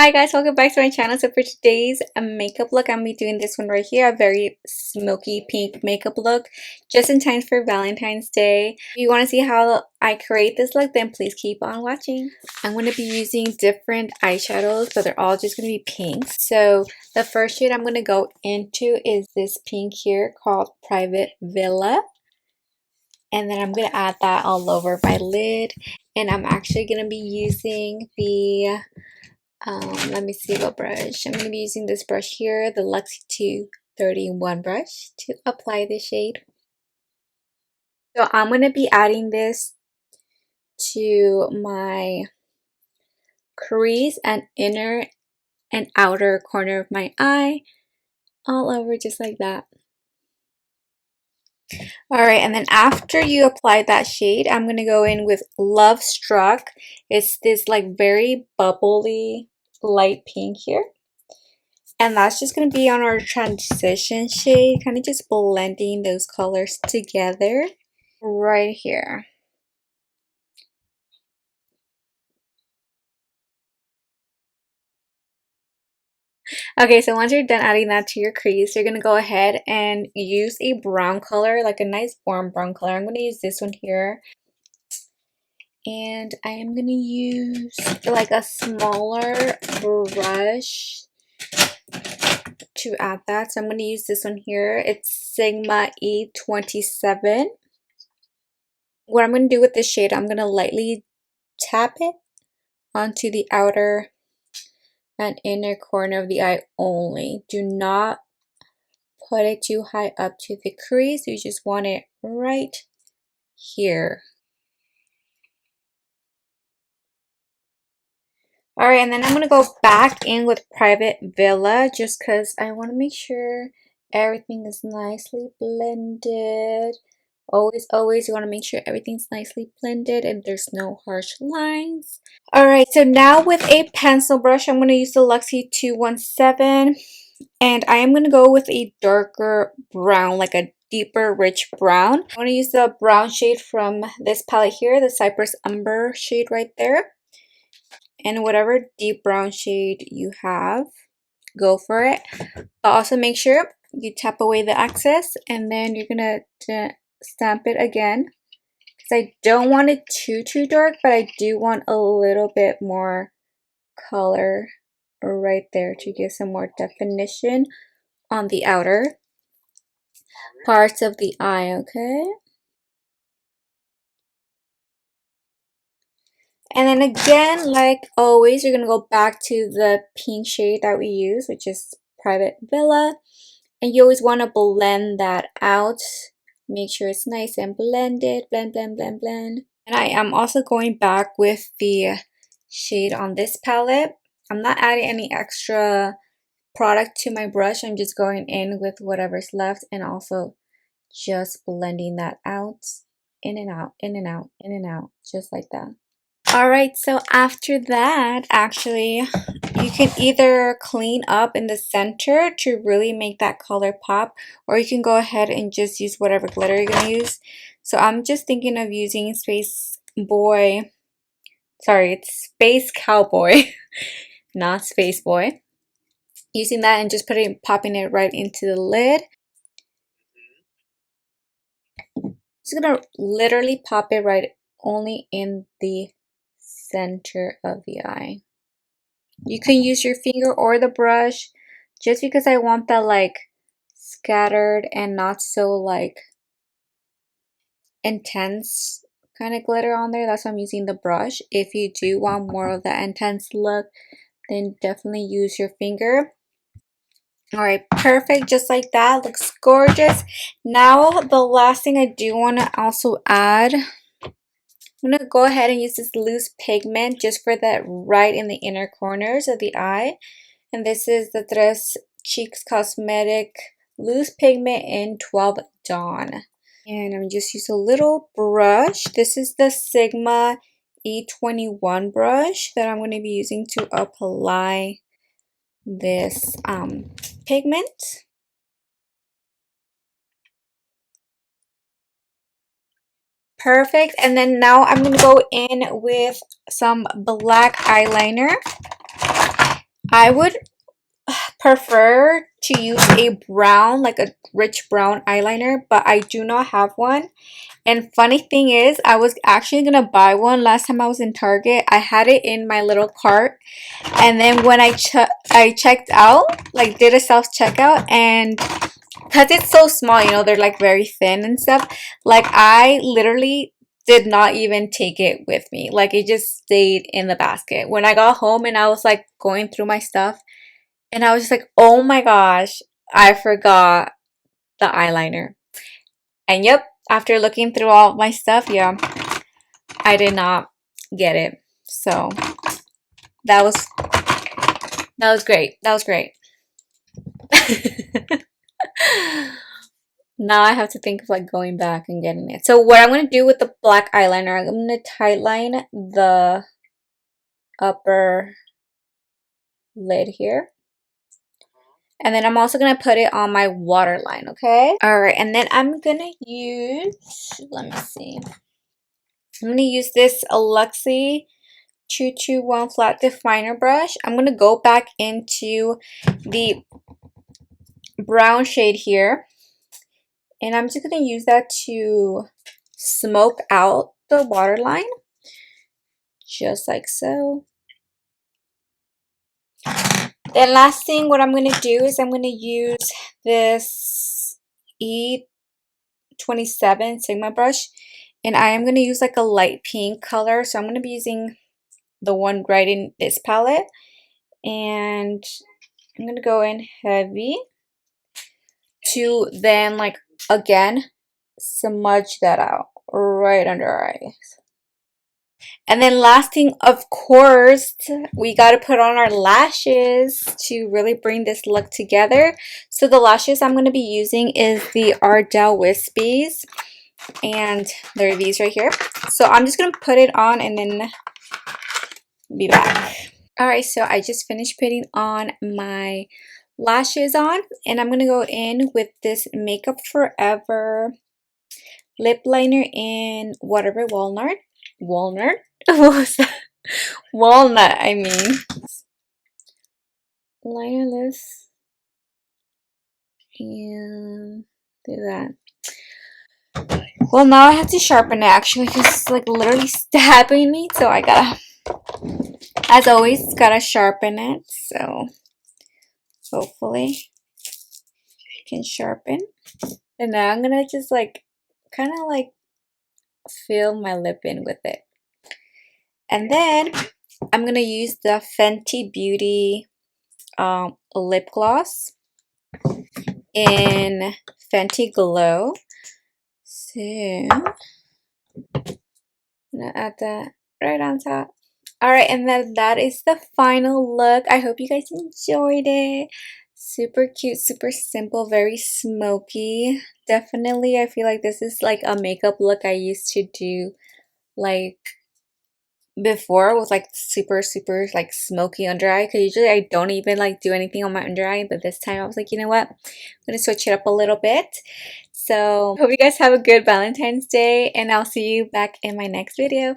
Hi guys, welcome back to my channel. So for today's makeup look, I'm gonna be doing this one right here, a very smoky pink makeup look, just in time for Valentine's Day. If you want to see how I create this look, then please keep on watching. I'm going to be using different eyeshadows, but they're all just going to be pinks. So the first shade I'm going to go into is this pink here called Private Villa. And then I'm going to add that all over my lid. And I'm actually going to be using the let me see what brush. I'm going to be using this brush here, the Luxie 231 brush, to apply the shade. So I'm going to be adding this to my crease and inner and outer corner of my eye, all over just like that. Alright, and then after you apply that shade, I'm going to go in with Love Struck. It's this like very bubbly light pink here. And that's just going to be on our transition shade, kind of just blending those colors together right here. Okay, so once you're done adding that to your crease, you're going to go ahead and use a brown color, like a nice warm brown color. I'm going to use this one here. And I am going to use like a smaller brush to add that. So I'm going to use this one here. It's Sigma E27. What I'm going to do with this shade, I'm going to lightly tap it onto the outer and inner corner of the eye only. Do not put it too high up to the crease. You just want it right here. Alright, and then I'm going to go back in with Private Villa just because I want to make sure everything is nicely blended. Always, you want to make sure everything's nicely blended and there's no harsh lines. Alright, so now with a pencil brush, I'm going to use the Luxie 217. And I am going to go with a darker brown, like a deeper, rich brown. I'm going to use the brown shade from this palette here, the Cypress Umber shade right there. And whatever deep brown shade you have, go for it. But also make sure you tap away the excess and then you're going to stamp it again. Because I don't want it too dark, but I do want a little bit more color right there to give some more definition on the outer parts of the eye, okay? And then again, like always, you're gonna go back to the pink shade that we use, which is Private Villa. And you always want to blend that out. Make sure it's nice and blended. Blend, blend, blend, blend. And I am also going back with the shade on this palette. I'm not adding any extra product to my brush. I'm just going in with whatever's left and also just blending that out, in and out, in and out, in and out, just like that. Alright, so after that, actually, you can either clean up in the center to really make that color pop, or you can go ahead and just use whatever glitter you're going to use. So I'm just thinking of using Space Cowboy, not Space Boy. Using that and just popping it right into the lid. Just gonna literally pop it right only in the center of the eye. You can use your finger or the brush just because I want that like scattered and not so like intense kind of glitter on there. That's why I'm using the brush. If you do want more of that intense look, then definitely use your finger. Alright, perfect, just like that. Looks gorgeous. Now the last thing I do want to also add, I'm going to go ahead and use this loose pigment just for that right in the inner corners of the eye. And this is the Tres Cheeks Cosmetic Loose Pigment in 12 Dawn. And I'm just use a little brush. This is the Sigma E21 brush that I'm going to be using to apply this pigment. Perfect. And then now I'm going to go in with some black eyeliner. I would prefer to use a brown, like a rich brown eyeliner, but I do not have one. And funny thing is, I was actually gonna buy one last time I was in Target. I had it in my little cart, and then when I checked out, like did a self checkout, and because it's so small, you know, they're like very thin and stuff. Like I literally did not even take it with me. Like it just stayed in the basket. When I got home and I was like going through my stuff, and I was just like, oh my gosh, I forgot the eyeliner. And yep, after looking through all my stuff, yeah, I did not get it. So that was great. That was great. Now I have to think of like going back and getting it. So what I'm gonna do with the black eyeliner, I'm gonna tightline the upper lid here. And then I'm also gonna put it on my waterline, okay? Alright, and then I'm gonna use, let me see. I'm gonna use this Luxie 221 flat definer brush. I'm gonna go back into the brown shade here, and I'm just gonna use that to smoke out the waterline, just like so. Then last thing, what I'm gonna do is I'm gonna use this E27 Sigma brush, and I am gonna use like a light pink color. So I'm gonna be using the one right in this palette, and I'm gonna go in heavy to then like again smudge that out right under our eyes. And then last thing, of course, we got to put on our lashes to really bring this look together. So the lashes I'm going to be using is the Ardell Wispies, and they're these right here. So I'm just going to put it on and then be back. Alright, so I just finished putting on my lashes on, and I'm going to go in with this Makeup Forever lip liner in whatever walnut. Walnut? What was that? Walnut, I mean. Liner this and do that. Well, now I have to sharpen it actually because it's like literally stabbing me, so I gotta, as always, gotta sharpen it. So hopefully it can sharpen. And now I'm gonna just like kind of like fill my lip in with it. And then I'm gonna use the Fenty Beauty lip gloss in Fenty Glow. So I'm gonna add that right on top. Alright, and then that is the final look. I hope you guys enjoyed it. Super cute, super simple, very smoky. Definitely, I feel like this is like a makeup look I used to do like before, with like super like smoky under eye, because usually I don't even like do anything on my under eye, but this time I was like, you know what, I'm gonna switch it up a little bit. So hope you guys have a good Valentine's Day, and I'll see you back in my next video.